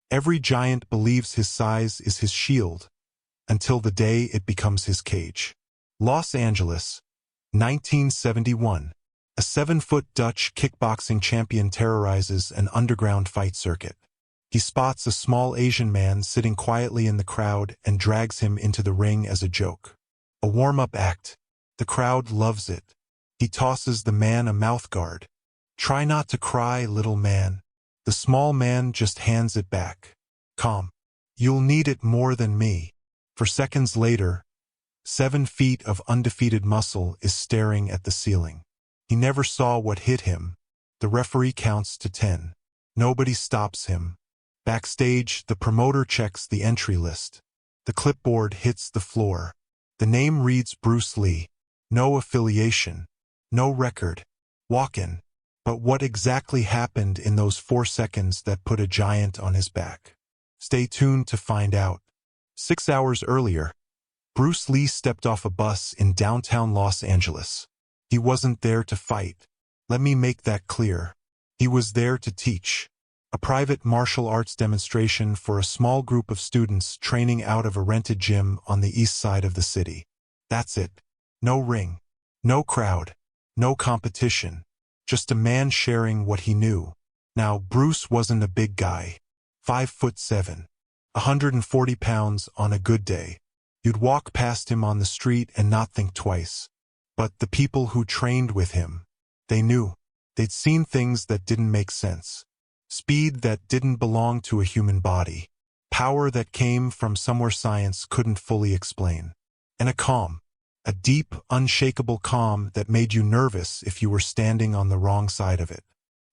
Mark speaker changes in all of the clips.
Speaker 1: Every giant believes his size is his shield, until the day it becomes his cage. Los Angeles, 1971. A 7-foot Dutch kickboxing champion terrorizes an underground fight circuit. He spots a small Asian man sitting quietly in the crowd and drags him into the ring as a joke. A warm-up act. The crowd loves it. He tosses the man a mouthguard. "Try not to cry, little man." The small man just hands it back. "Calm. You'll need it more than me." For seconds later, 7 feet of undefeated muscle is staring at the ceiling. He never saw what hit him. The referee counts to 10. Nobody stops him. Backstage, the promoter checks the entry list. The clipboard hits the floor. The name reads Bruce Lee. No affiliation. No record. Walk-in. But what exactly happened in those 4 seconds that put a giant on his back? Stay tuned to find out. 6 hours earlier, Bruce Lee stepped off a bus in downtown Los Angeles. He wasn't there to fight. Let me make that clear. He was there to teach. A private martial arts demonstration for a small group of students training out of a rented gym on the east side of the city. That's it. No ring. No crowd. No competition. Just a man sharing what he knew. Now, Bruce wasn't a big guy. 5'7", 140 pounds on a good day. You'd walk past him on the street and not think twice. But the people who trained with him, they knew. They'd seen things that didn't make sense. Speed that didn't belong to a human body. Power that came from somewhere science couldn't fully explain. And a calm. A deep, unshakable calm that made you nervous if you were standing on the wrong side of it.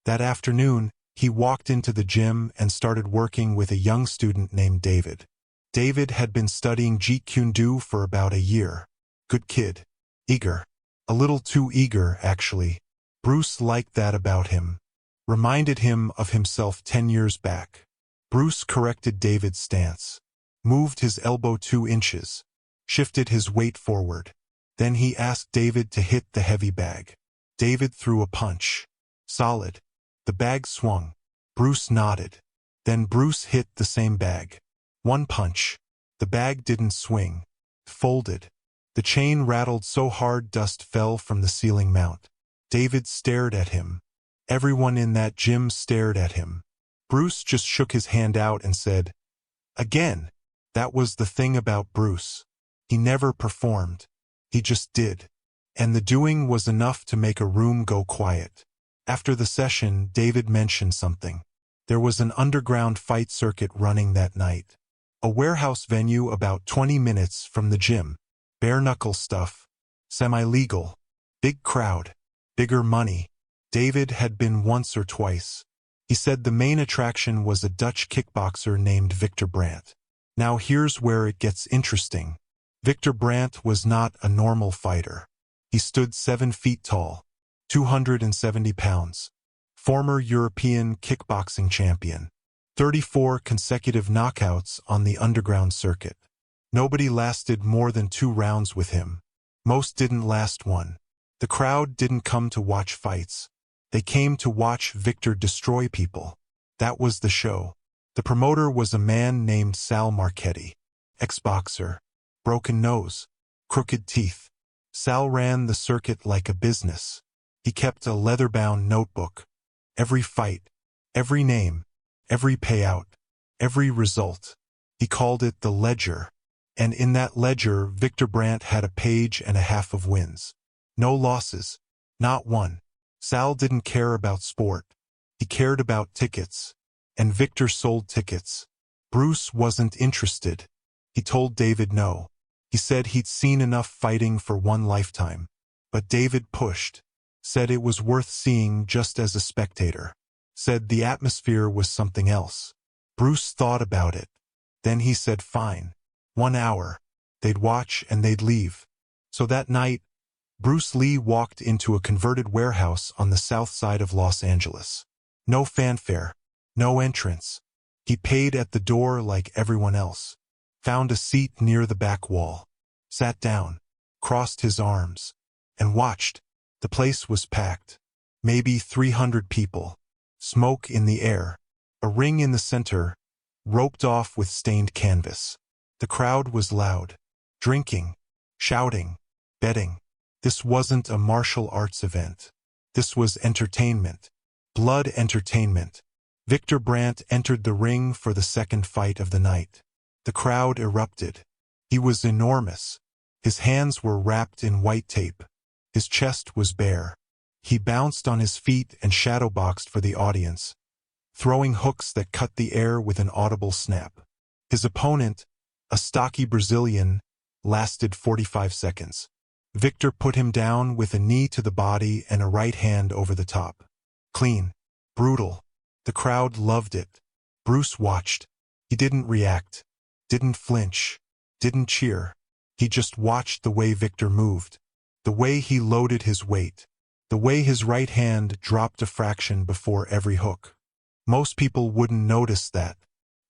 Speaker 1: That afternoon, he walked into the gym and started working with a young student named David. David had been studying Jeet Kune Do for about a year. Good kid. Eager. A little too eager, actually. Bruce liked that about him. Reminded him of himself 10 years back. Bruce corrected David's stance. Moved his elbow 2 inches. Shifted his weight forward. Then he asked David to hit the heavy bag. David threw a punch. Solid. The bag swung. Bruce nodded. Then Bruce hit the same bag. 1 punch. The bag didn't swing. Folded. The chain rattled so hard dust fell from the ceiling mount. David stared at him. Everyone in that gym stared at him. Bruce just shook his hand out and said, "Again." That was the thing about Bruce. He never performed. He just did. And the doing was enough to make a room go quiet. After the session, David mentioned something. There was an underground fight circuit running that night. A warehouse venue about 20 minutes from the gym. Bare-knuckle stuff. Semi-legal. Big crowd. Bigger money. David had been once or twice. He said the main attraction was a Dutch kickboxer named Victor Brandt. Now here's where it gets interesting. Victor Brandt was not a normal fighter. He stood 7 feet tall, 270 pounds. Former European kickboxing champion. 34 consecutive knockouts on the underground circuit. Nobody lasted more than 2 rounds with him. Most didn't last 1. The crowd didn't come to watch fights. They came to watch Victor destroy people. That was the show. The promoter was a man named Sal Marchetti. Ex-boxer. Broken nose. Crooked teeth. Sal ran the circuit like a business. He kept a leather-bound notebook. Every fight. Every name. Every payout. Every result. He called it the ledger. And in that ledger, Victor Brandt had a page and a half of wins. No losses. Not 1. Sal didn't care about sport. He cared about tickets. And Victor sold tickets. Bruce wasn't interested. He told David no. He said he'd seen enough fighting for 1 lifetime. But David pushed. Said it was worth seeing just as a spectator. Said the atmosphere was something else. Bruce thought about it. Then he said fine. 1 hour. They'd watch and they'd leave. So that night, Bruce Lee walked into a converted warehouse on the south side of Los Angeles. No fanfare. No entrance. He paid at the door like everyone else. Found a seat near the back wall. Sat down. Crossed his arms. And watched. The place was packed. Maybe 300 people. Smoke in the air. A ring in the center. roped off with stained canvas. The crowd was loud. Drinking, shouting, betting. This wasn't a martial arts event. This was entertainment. Blood entertainment. Victor Brandt entered the ring for the second fight of the night. The crowd erupted. He was enormous. His hands were wrapped in white tape. His chest was bare. He bounced on his feet and shadowboxed for the audience, throwing hooks that cut the air with an audible snap. His opponent, a stocky Brazilian, lasted 45 seconds. Victor put him down with a knee to the body and a right hand over the top. Clean. Brutal. The crowd loved it. Bruce watched. He didn't react. Didn't flinch. Didn't cheer. He just watched the way Victor moved. The way he loaded his weight. The way his right hand dropped a fraction before every hook. Most people wouldn't notice that.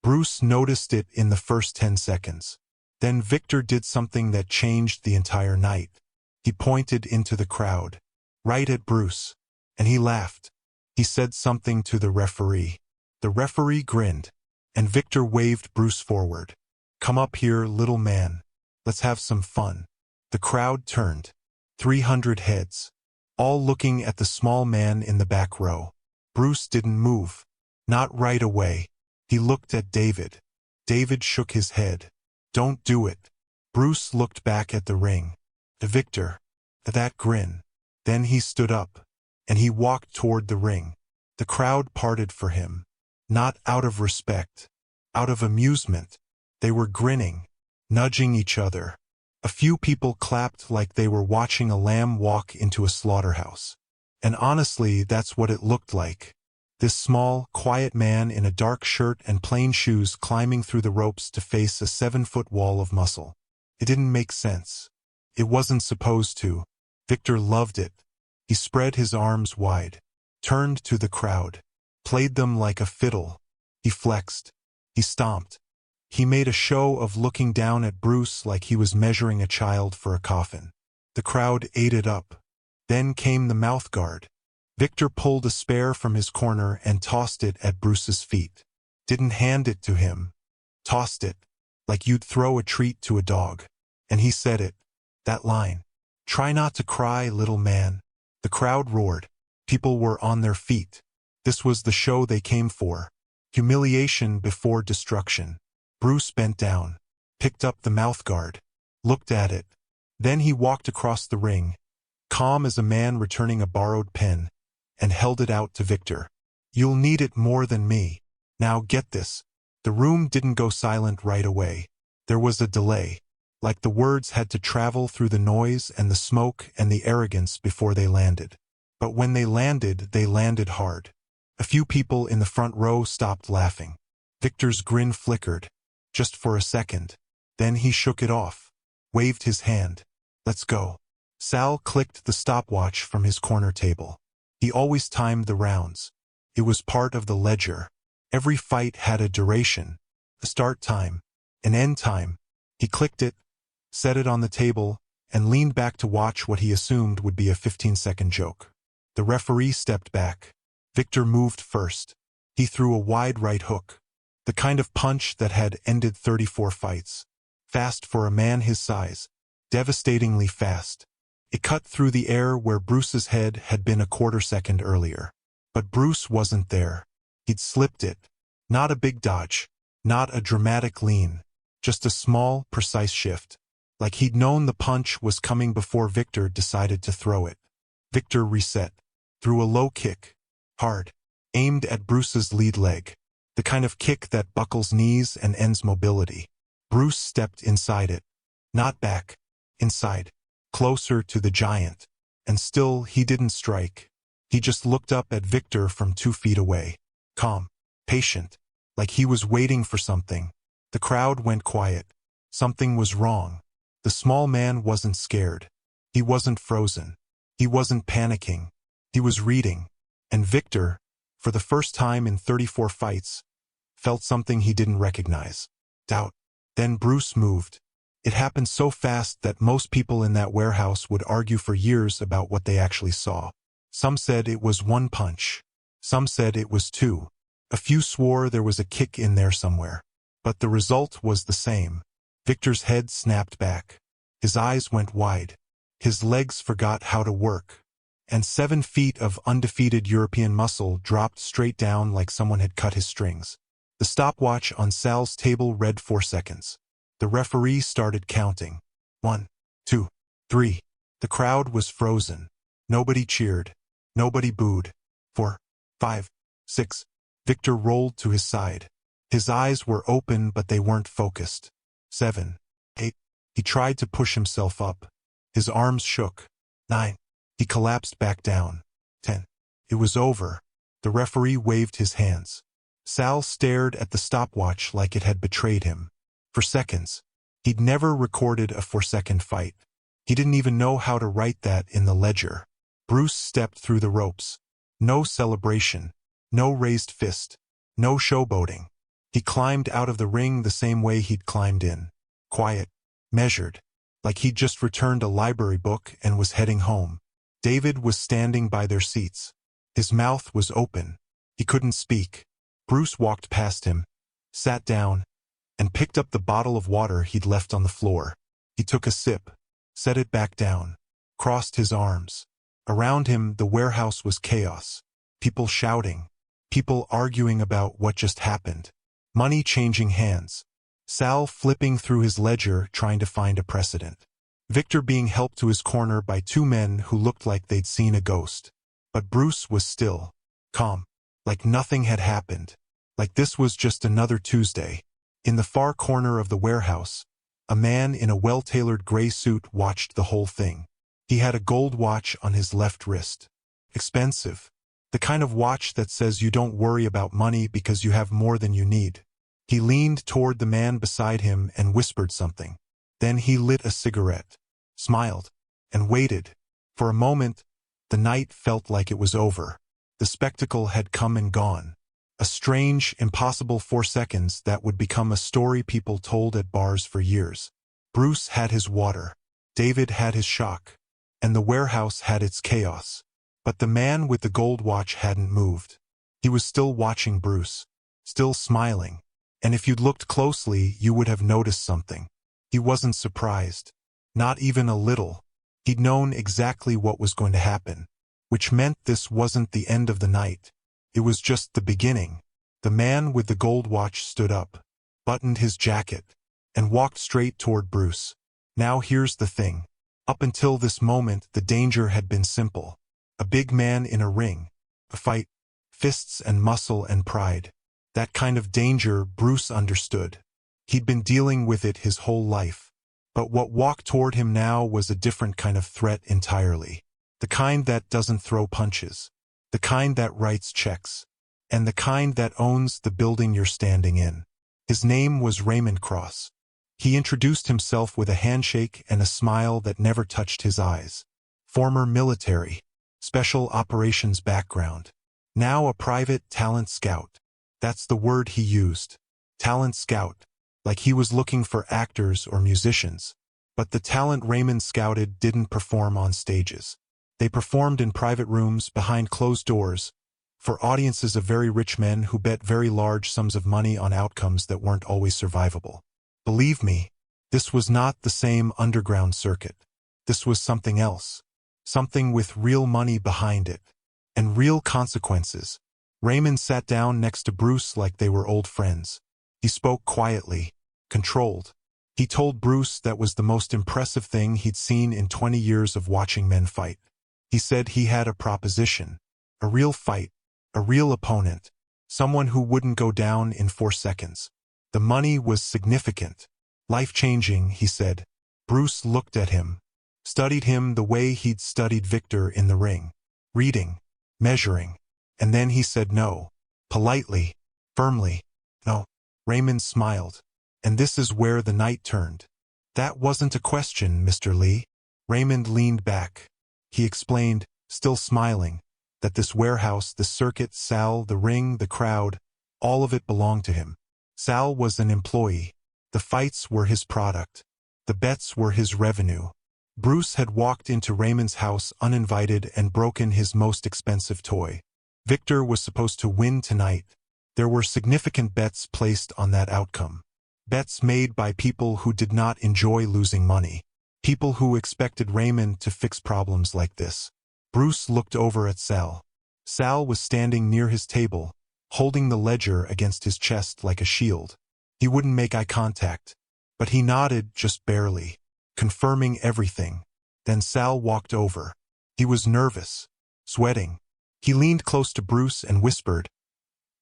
Speaker 1: Bruce noticed it in the first 10 seconds. Then Victor did something that changed the entire night. He pointed into the crowd, right at Bruce, and he laughed. He said something to the referee. The referee grinned, and Victor waved Bruce forward. "Come up here, little man. Let's have some fun." The crowd turned. 300 heads, all looking at the small man in the back row. Bruce didn't move. Not right away. He looked at David. David shook his head. "Don't do it." Bruce looked back at the ring. Victor. That grin. Then he stood up, and he walked toward the ring. The crowd parted for him. Not out of respect. Out of amusement. They were grinning, nudging each other. A few people clapped like they were watching a lamb walk into a slaughterhouse. And honestly, that's what it looked like. This small, quiet man in a dark shirt and plain shoes climbing through the ropes to face a 7-foot wall of muscle. It didn't make sense. It wasn't supposed to. Victor loved it. He spread his arms wide, turned to the crowd, played them like a fiddle. He flexed. He stomped. He made a show of looking down at Bruce like he was measuring a child for a coffin. The crowd ate it up. Then came the mouth guard. Victor pulled a spare from his corner and tossed it at Bruce's feet. Didn't hand it to him. Tossed it, like you'd throw a treat to a dog. And he said it. That line. "Try not to cry, little man." The crowd roared. People were on their feet. This was the show they came for. Humiliation before destruction. Bruce bent down, picked up the mouthguard, looked at it. Then he walked across the ring, calm as a man returning a borrowed pen, and held it out to Victor. "You'll need it more than me. Now get this." The room didn't go silent right away. There was a delay, like the words had to travel through the noise and the smoke and the arrogance before they landed. But when they landed hard. A few people in the front row stopped laughing. Victor's grin flickered. Just for a second. Then he shook it off, waved his hand. "Let's go." Sal clicked the stopwatch from his corner table. He always timed the rounds. It was part of the ledger. Every fight had a duration, a start time, an end time. He clicked it, set it on the table, and leaned back to watch what he assumed would be a 15-second joke. The referee stepped back. Victor moved first. He threw a wide right hook. The kind of punch that had ended 34 fights. Fast for a man his size. Devastatingly fast. It cut through the air where Bruce's head had been a quarter second earlier. But Bruce wasn't there. He'd slipped it. Not a big dodge. Not a dramatic lean. Just a small, precise shift. Like he'd known the punch was coming before Victor decided to throw it. Victor reset. Threw a low kick. Hard. Aimed at Bruce's lead leg. The kind of kick that buckles knees and ends mobility. Bruce stepped inside it. Not back. Inside. Closer to the giant. And still he didn't strike. He just looked up at Victor from 2 feet away. Calm. Patient. Like he was waiting for something. The crowd went quiet. Something was wrong. The small man wasn't scared. He wasn't frozen. He wasn't panicking. He was reading. And Victor, for the first time in 34 fights, felt something he didn't recognize. Doubt. Then Bruce moved. It happened so fast that most people in that warehouse would argue for years about what they actually saw. Some said it was 1 punch. Some said it was 2. A few swore there was a kick in there somewhere. But the result was the same. Victor's head snapped back. His eyes went wide. His legs forgot how to work. And 7 feet of undefeated European muscle dropped straight down like someone had cut his strings. The stopwatch on Sal's table read 4 seconds. The referee started counting. 1, 2, 3. The crowd was frozen. Nobody cheered. Nobody booed. 4, 5, 6. Victor rolled to his side. His eyes were open, but they weren't focused. 7, 8. He tried to push himself up. His arms shook. 9. He collapsed back down. 10. It was over. The referee waved his hands. Sal stared at the stopwatch like it had betrayed him. For seconds. He'd never recorded a 4-second fight. He didn't even know how to write that in the ledger. Bruce stepped through the ropes. No celebration. No raised fist. No showboating. He climbed out of the ring the same way he'd climbed in. Quiet. Measured. Like he'd just returned a library book and was heading home. David was standing by their seats. His mouth was open. He couldn't speak. Bruce walked past him, sat down, and picked up the bottle of water he'd left on the floor. He took a sip, set it back down, crossed his arms. Around him, the warehouse was chaos. People shouting. People arguing about what just happened. Money changing hands. Sal flipping through his ledger trying to find a precedent. Victor being helped to his corner by 2 men who looked like they'd seen a ghost. But Bruce was still, calm, like nothing had happened, like this was just another Tuesday. In the far corner of the warehouse, a man in a well-tailored gray suit watched the whole thing. He had a gold watch on his left wrist. Expensive. The kind of watch that says you don't worry about money because you have more than you need. He leaned toward the man beside him and whispered something. Then he lit a cigarette, smiled, and waited. For a moment, the night felt like it was over. The spectacle had come and gone. A strange, impossible 4 seconds that would become a story people told at bars for years. Bruce had his water. David had his shock. And the warehouse had its chaos. But the man with the gold watch hadn't moved. He was still watching Bruce, still smiling. And if you'd looked closely, you would have noticed something. He wasn't surprised. Not even a little. He'd known exactly what was going to happen. Which meant this wasn't the end of the night. It was just the beginning. The man with the gold watch stood up, buttoned his jacket, and walked straight toward Bruce. Now here's the thing. Up until this moment, the danger had been simple. A big man in a ring. A fight. Fists and muscle and pride. That kind of danger Bruce understood. He'd been dealing with it his whole life. But what walked toward him now was a different kind of threat entirely. The kind that doesn't throw punches. The kind that writes checks. And the kind that owns the building you're standing in. His name was Raymond Cross. He introduced himself with a handshake and a smile that never touched his eyes. Former military. Special operations background. Now a private talent scout. That's the word he used. Talent scout. Like he was looking for actors or musicians. But the talent Raymond scouted didn't perform on stages. They performed in private rooms behind closed doors, for audiences of very rich men who bet very large sums of money on outcomes that weren't always survivable. Believe me, this was not the same underground circuit. This was something else. Something with real money behind it. And real consequences. Raymond sat down next to Bruce like they were old friends. He spoke quietly, controlled. He told Bruce that was the most impressive thing he'd seen in 20 years of watching men fight. He said he had a proposition. A real fight. A real opponent. Someone who wouldn't go down in 4 seconds. The money was significant. Life-changing, he said. Bruce looked at him. Studied him the way he'd studied Victor in the ring. Reading. Measuring. And then he said no. Politely. Firmly. No. Raymond smiled. And this is where the night turned. That wasn't a question, Mr. Lee. Raymond leaned back. He explained, still smiling, that this warehouse, the circuit, Sal, the ring, the crowd, all of it belonged to him. Sal was an employee. The fights were his product. The bets were his revenue. Bruce had walked into Raymond's house uninvited and broken his most expensive toy. Victor was supposed to win tonight. There were significant bets placed on that outcome. Bets made by people who did not enjoy losing money. People who expected Raymond to fix problems like this. Bruce looked over at Sal. Sal was standing near his table, holding the ledger against his chest like a shield. He wouldn't make eye contact, but he nodded just barely, confirming everything. Then Sal walked over. He was nervous, sweating. He leaned close to Bruce and whispered,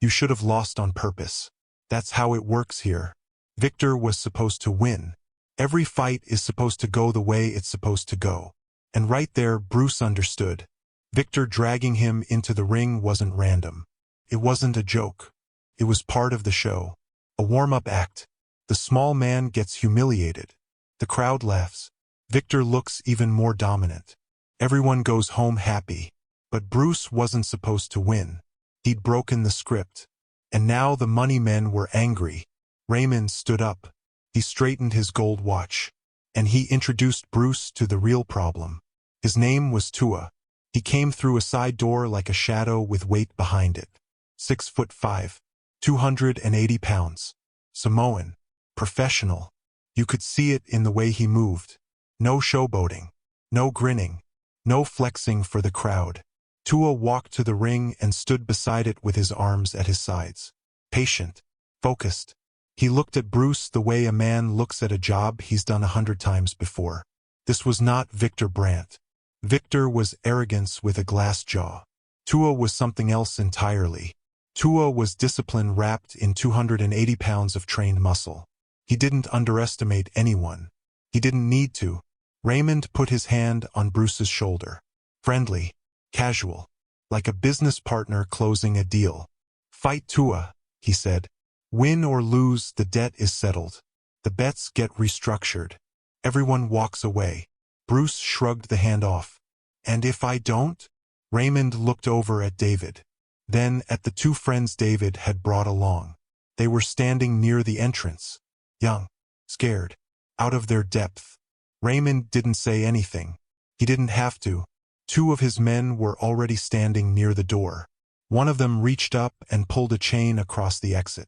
Speaker 1: "You should have lost on purpose. That's how it works here. Victor was supposed to win. Every fight is supposed to go the way it's supposed to go." And right there, Bruce understood. Victor dragging him into the ring wasn't random. It wasn't a joke. It was part of the show. A warm-up act. The small man gets humiliated. The crowd laughs. Victor looks even more dominant. Everyone goes home happy. But Bruce wasn't supposed to win. He'd broken the script. And now the money men were angry. Raymond stood up. He straightened his gold watch. And he introduced Bruce to the real problem. His name was Tua. He came through a side door like a shadow with weight behind it. 6'5", 280 pounds. Samoan. Professional. You could see it in the way he moved. No showboating. No grinning. No flexing for the crowd. Tua walked to the ring and stood beside it with his arms at his sides. Patient. Focused. He looked at Bruce the way a man looks at a job he's done 100 times before. This was not Victor Brandt. Victor was arrogance with a glass jaw. Tua was something else entirely. Tua was discipline wrapped in 280 pounds of trained muscle. He didn't underestimate anyone. He didn't need to. Raymond put his hand on Bruce's shoulder. Friendly. Casual. Like a business partner closing a deal. "Fight Tua," he said. "Win or lose, the debt is settled. The bets get restructured. Everyone walks away." Bruce shrugged the hand off. "And if I don't?" Raymond looked over at David. Then at the two friends David had brought along. They were standing near the entrance. Young. Scared. Out of their depth. Raymond didn't say anything. He didn't have to. Two of his men were already standing near the door. One of them reached up and pulled a chain across the exit.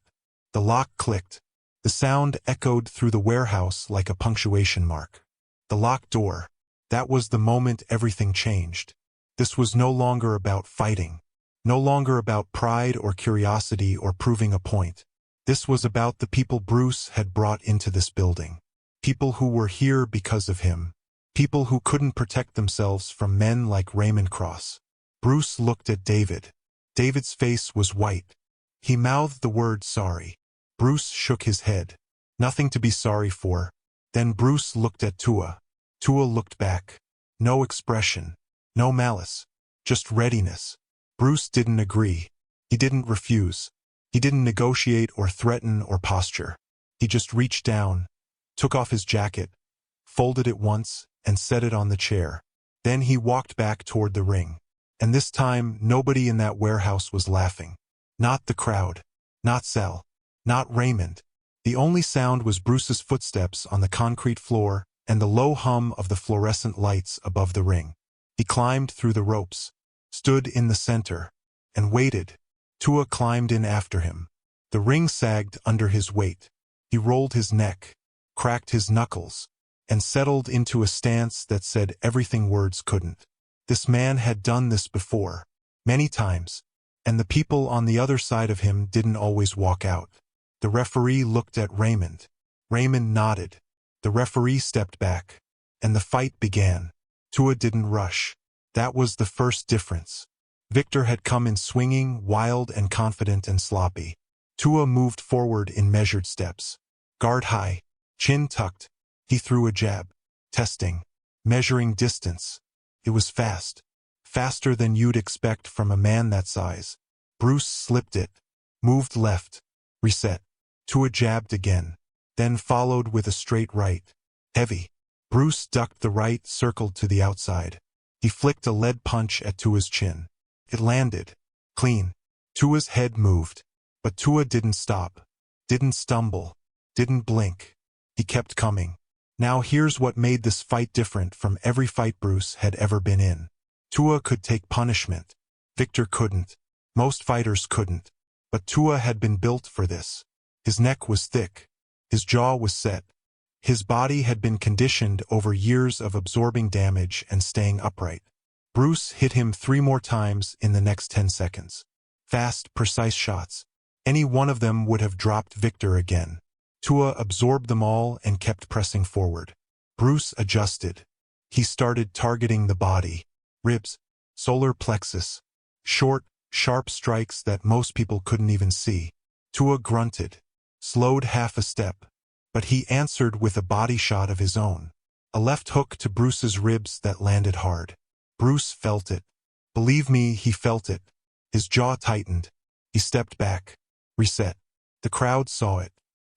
Speaker 1: The lock clicked. The sound echoed through the warehouse like a punctuation mark. The locked door. That was the moment everything changed. This was no longer about fighting. No longer about pride or curiosity or proving a point. This was about the people Bruce had brought into this building. People who were here because of him. People who couldn't protect themselves from men like Raymond Cross. Bruce looked at David. David's face was white. He mouthed the word sorry. Bruce shook his head. Nothing to be sorry for. Then Bruce looked at Tua. Tua looked back. No expression. No malice. Just readiness. Bruce didn't agree. He didn't refuse. He didn't negotiate or threaten or posture. He just reached down, took off his jacket, folded it once, and set it on the chair. Then he walked back toward the ring. And this time, nobody in that warehouse was laughing. Not the crowd. Not Sal. Not Raymond. The only sound was Bruce's footsteps on the concrete floor and the low hum of the fluorescent lights above the ring. He climbed through the ropes, stood in the center, and waited. Tua climbed in after him. The ring sagged under his weight. He rolled his neck, cracked his knuckles, and settled into a stance that said everything words couldn't. This man had done this before, many times, and the people on the other side of him didn't always walk out. The referee looked at Raymond. Raymond nodded. The referee stepped back, and the fight began. Tua didn't rush. That was the first difference. Victor had come in swinging, wild and confident and sloppy. Tua moved forward in measured steps. Guard high, chin tucked. He threw a jab. Testing. Measuring distance. It was fast. Faster than you'd expect from a man that size. Bruce slipped it. Moved left. Reset. Tua jabbed again. Then followed with a straight right. Heavy. Bruce ducked the right, circled to the outside. He flicked a lead punch at Tua's chin. It landed. Clean. Tua's head moved. But Tua didn't stop. Didn't stumble. Didn't blink. He kept coming. Now here's what made this fight different from every fight Bruce had ever been in. Tua could take punishment. Victor couldn't. Most fighters couldn't. But Tua had been built for this. His neck was thick. His jaw was set. His body had been conditioned over years of absorbing damage and staying upright. Bruce hit him 3 more times in the next 10 seconds. Fast, precise shots. Any one of them would have dropped Victor again. Tua absorbed them all and kept pressing forward. Bruce adjusted. He started targeting the body. Ribs, solar plexus. Short, sharp strikes that most people couldn't even see. Tua grunted, slowed half a step, but he answered with a body shot of his own. A left hook to Bruce's ribs that landed hard. Bruce felt it. Believe me, he felt it. His jaw tightened. He stepped back. Reset. The crowd saw it.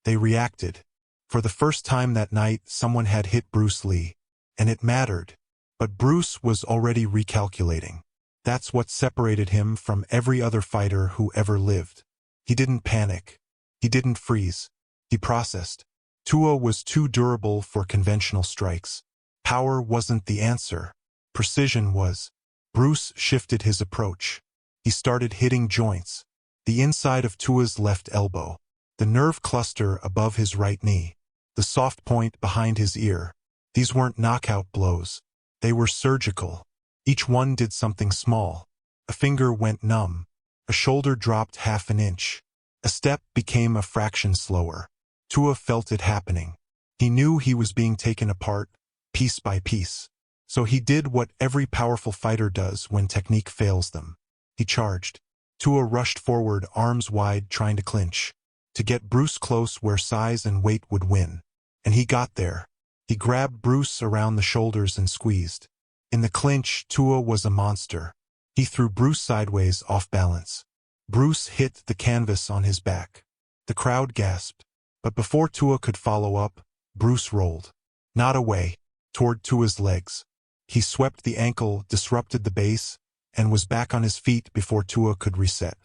Speaker 1: They reacted. For the first time that night, someone had hit Bruce Lee. And it mattered. But Bruce was already recalculating. That's what separated him from every other fighter who ever lived. He didn't panic. He didn't freeze. He processed. Tua was too durable for conventional strikes. Power wasn't the answer. Precision was. Bruce shifted his approach. He started hitting joints. The inside of Tua's left elbow. The nerve cluster above his right knee. The soft point behind his ear. These weren't knockout blows. They were surgical. Each one did something small. A finger went numb. A shoulder dropped half an inch. A step became a fraction slower. Tua felt it happening. He knew he was being taken apart, piece by piece. So he did what every powerful fighter does when technique fails them. He charged. Tua rushed forward, arms wide, trying to clinch. To get Bruce close where size and weight would win. And he got there. He grabbed Bruce around the shoulders and squeezed. In the clinch, Tua was a monster. He threw Bruce sideways, off balance. Bruce hit the canvas on his back. The crowd gasped. But before Tua could follow up, Bruce rolled. Not away, toward Tua's legs. He swept the ankle, disrupted the base, and was back on his feet before Tua could reset.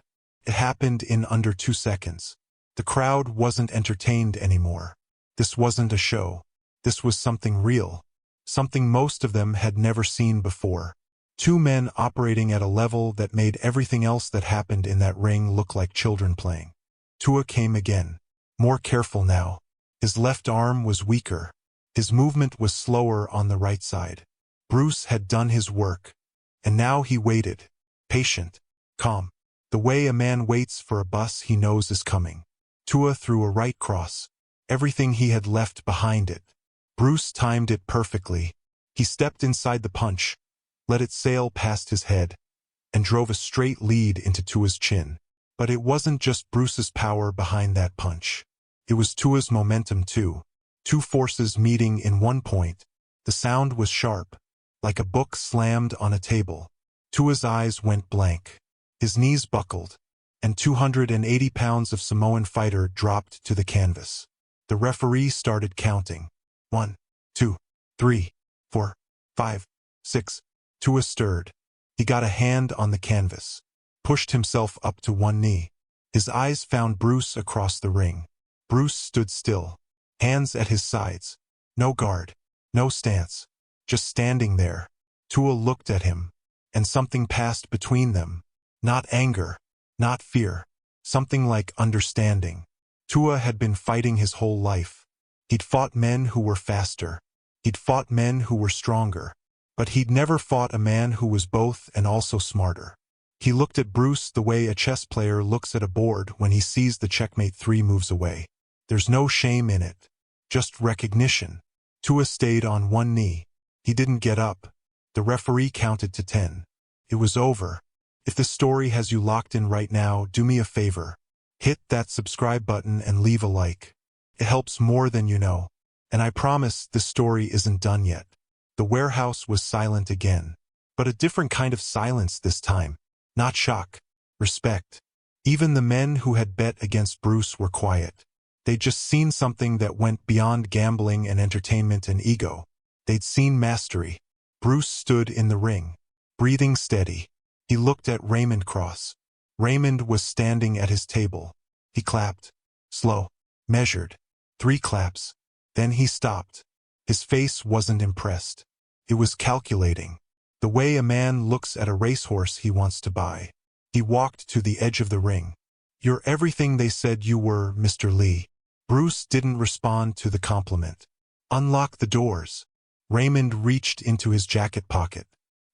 Speaker 1: It happened in under 2 seconds. The crowd wasn't entertained anymore. This wasn't a show. This was something real. Something most of them had never seen before. 2 men operating at a level that made everything else that happened in that ring look like children playing. Tua came again. More careful now. His left arm was weaker. His movement was slower on the right side. Bruce had done his work. And now he waited. Patient. Calm. The way a man waits for a bus he knows is coming. Tua threw a right cross. Everything he had left behind it. Bruce timed it perfectly. He stepped inside the punch, let it sail past his head, and drove a straight lead into Tua's chin. But it wasn't just Bruce's power behind that punch. It was Tua's momentum too. 2 forces meeting in one point. The sound was sharp, like a book slammed on a table. Tua's eyes went blank. His knees buckled, and 280 pounds of Samoan fighter dropped to the canvas. The referee started counting. 1, 2, 3, 4, 5, 6. Tua stirred. He got a hand on the canvas. Pushed himself up to one knee. His eyes found Bruce across the ring. Bruce stood still. Hands at his sides. No guard. No stance. Just standing there. Tua looked at him. And something passed between them. Not anger. Not fear. Something like understanding. Tua had been fighting his whole life. He'd fought men who were faster. He'd fought men who were stronger. But he'd never fought a man who was both and also smarter. He looked at Bruce the way a chess player looks at a board when he sees the checkmate 3 moves away. There's no shame in it. Just recognition. Tua stayed on one knee. He didn't get up. The referee counted to 10. It was over. If the story has you locked in right now, do me a favor. Hit that subscribe button and leave a like. It helps more than you know. And I promise this story isn't done yet. The warehouse was silent again. But a different kind of silence this time. Not shock. Respect. Even the men who had bet against Bruce were quiet. They'd just seen something that went beyond gambling and entertainment and ego. They'd seen mastery. Bruce stood in the ring, breathing steady. He looked at Raymond Cross. Raymond was standing at his table. He clapped. Slow. Measured. 3 claps. Then he stopped. His face wasn't impressed. It was calculating. The way a man looks at a racehorse he wants to buy. He walked to the edge of the ring. You're everything they said you were, Mr. Lee. Bruce didn't respond to the compliment. Unlock the doors. Raymond reached into his jacket pocket.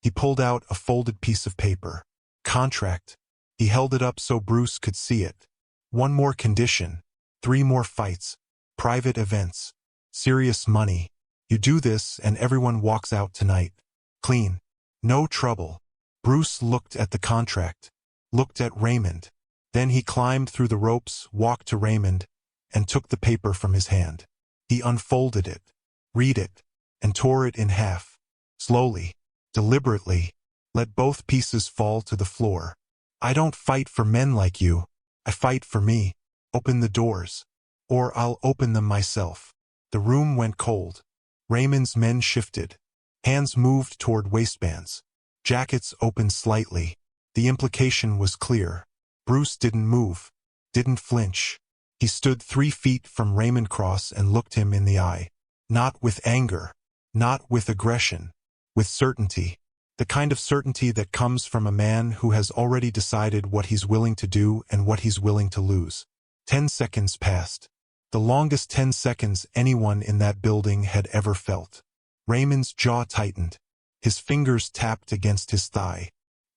Speaker 1: He pulled out a folded piece of paper. Contract. He held it up so Bruce could see it. One more condition. 3 more fights. Private events. Serious money. You do this and everyone walks out tonight. Clean. No trouble. Bruce looked at the contract. Looked at Raymond. Then he climbed through the ropes, walked to Raymond, and took the paper from his hand. He unfolded it, read it, and tore it in half. Slowly, deliberately, let both pieces fall to the floor. I don't fight for men like you. I fight for me. Open the doors. Or I'll open them myself. The room went cold. Raymond's men shifted. Hands moved toward waistbands. Jackets opened slightly. The implication was clear. Bruce didn't move, didn't flinch. He stood 3 feet from Raymond Cross and looked him in the eye. Not with anger, not with aggression, with certainty. The kind of certainty that comes from a man who has already decided what he's willing to do and what he's willing to lose. 10 seconds passed. The longest 10 seconds anyone in that building had ever felt. Raymond's jaw tightened. His fingers tapped against his thigh.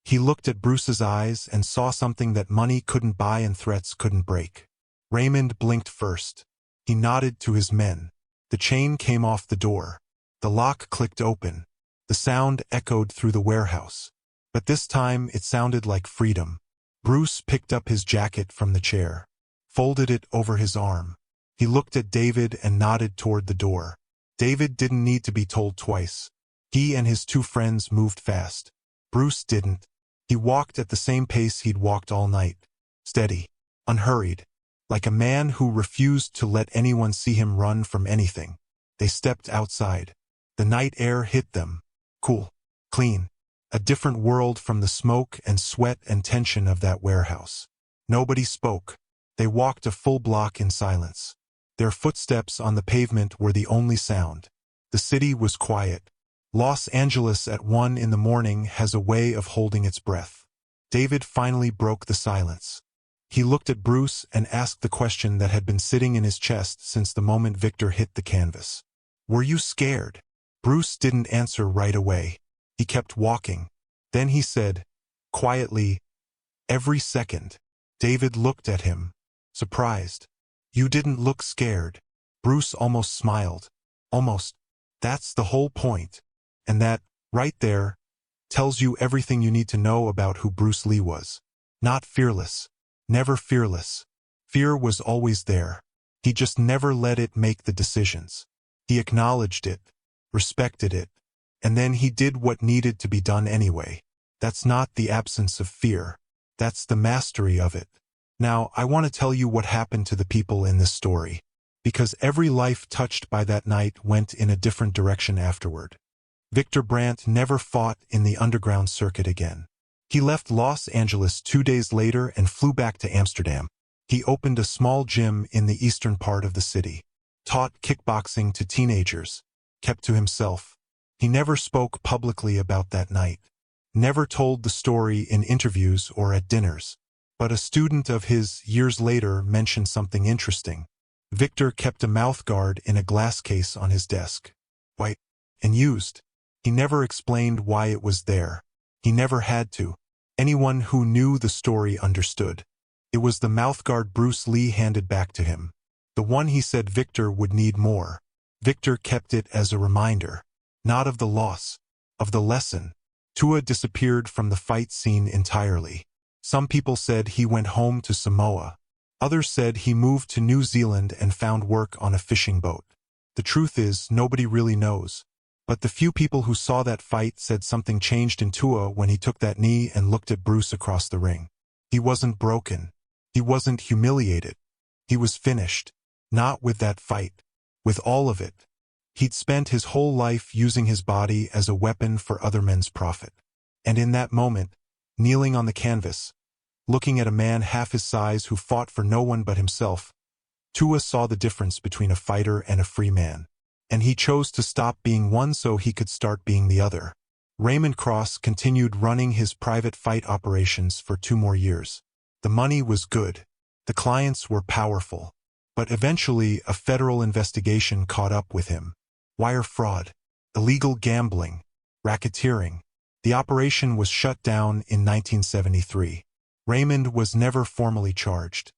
Speaker 1: He looked at Bruce's eyes and saw something that money couldn't buy and threats couldn't break. Raymond blinked first. He nodded to his men. The chain came off the door. The lock clicked open. The sound echoed through the warehouse. But this time it sounded like freedom. Bruce picked up his jacket from the chair, folded it over his arm. He looked at David and nodded toward the door. David didn't need to be told twice. He and his 2 friends moved fast. Bruce didn't. He walked at the same pace he'd walked all night. Steady, unhurried, like a man who refused to let anyone see him run from anything. They stepped outside. The night air hit them. Cool, clean. A different world from the smoke and sweat and tension of that warehouse. Nobody spoke. They walked a full block in silence. Their footsteps on the pavement were the only sound. The city was quiet. Los Angeles at 1 in the morning has a way of holding its breath. David finally broke the silence. He looked at Bruce and asked the question that had been sitting in his chest since the moment Victor hit the canvas. Were you scared? Bruce didn't answer right away. He kept walking. Then he said, quietly, every second. David looked at him, surprised. You didn't look scared. Bruce almost smiled. Almost. That's the whole point. And that, right there, tells you everything you need to know about who Bruce Lee was. Not fearless. Never fearless. Fear was always there. He just never let it make the decisions. He acknowledged it, respected it, and then he did what needed to be done anyway. That's not the absence of fear. That's the mastery of it. Now, I want to tell you what happened to the people in this story, because every life touched by that night went in a different direction afterward. Victor Brandt never fought in the underground circuit again. He left Los Angeles 2 days later and flew back to Amsterdam. He opened a small gym in the eastern part of the city, taught kickboxing to teenagers, kept to himself. He never spoke publicly about that night, never told the story in interviews or at dinners. But a student of his years later mentioned something interesting. Victor kept a mouthguard in a glass case on his desk. White and used. He never explained why it was there. He never had to. Anyone who knew the story understood. It was the mouthguard Bruce Lee handed back to him. The one he said Victor would need more. Victor kept it as a reminder. Not of the loss. Of the lesson. Tua disappeared from the fight scene entirely. Some people said he went home to Samoa. Others said he moved to New Zealand and found work on a fishing boat. The truth is, nobody really knows. But the few people who saw that fight said something changed in Tua when he took that knee and looked at Bruce across the ring. He wasn't broken. He wasn't humiliated. He was finished. Not with that fight. With all of it. He'd spent his whole life using his body as a weapon for other men's profit. And in that moment, kneeling on the canvas, looking at a man half his size who fought for no one but himself, Tua saw the difference between a fighter and a free man. And he chose to stop being one so he could start being the other. Raymond Cross continued running his private fight operations for 2 more years. The money was good. The clients were powerful. But eventually, a federal investigation caught up with him. Wire fraud, illegal gambling, racketeering. The operation was shut down in 1973. Raymond was never formally charged.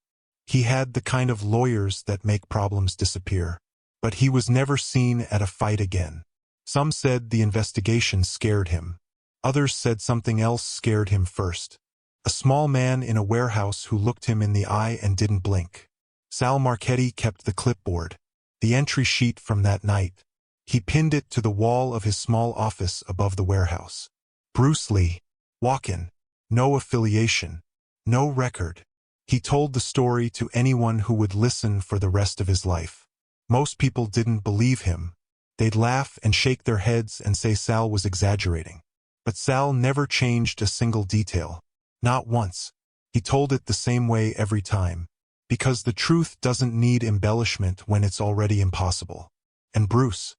Speaker 1: He had the kind of lawyers that make problems disappear. But he was never seen at a fight again. Some said the investigation scared him. Others said something else scared him first. A small man in a warehouse who looked him in the eye and didn't blink. Sal Marchetti kept the clipboard, the entry sheet from that night. He pinned it to the wall of his small office above the warehouse. Bruce Lee, walk-in, no affiliation, no record. He told the story to anyone who would listen for the rest of his life. Most people didn't believe him. They'd laugh and shake their heads and say Sal was exaggerating. But Sal never changed a single detail. Not once. He told it the same way every time. Because the truth doesn't need embellishment when it's already impossible. And Bruce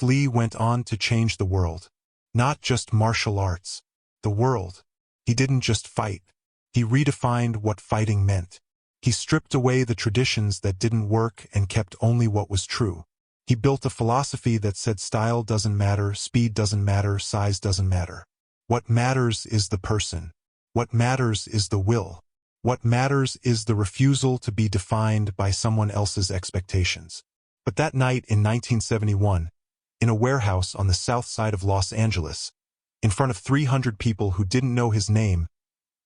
Speaker 1: Lee went on to change the world. Not just martial arts. The world. He didn't just fight. He redefined what fighting meant. He stripped away the traditions that didn't work and kept only what was true. He built a philosophy that said style doesn't matter, speed doesn't matter, size doesn't matter. What matters is the person. What matters is the will. What matters is the refusal to be defined by someone else's expectations. But that night in 1971, in a warehouse on the south side of Los Angeles, in front of 300 people who didn't know his name,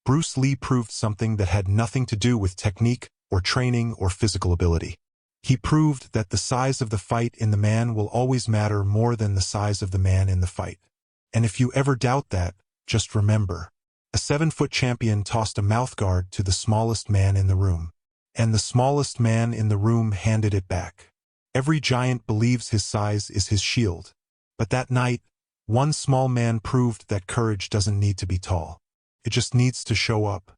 Speaker 1: Bruce Lee proved something that had nothing to do with technique or training or physical ability. He proved that the size of the fight in the man will always matter more than the size of the man in the fight. And if you ever doubt that, just remember. A 7-foot champion tossed a mouthguard to the smallest man in the room. And the smallest man in the room handed it back. Every giant believes his size is his shield. But that night, one small man proved that courage doesn't need to be tall. It just needs to show up.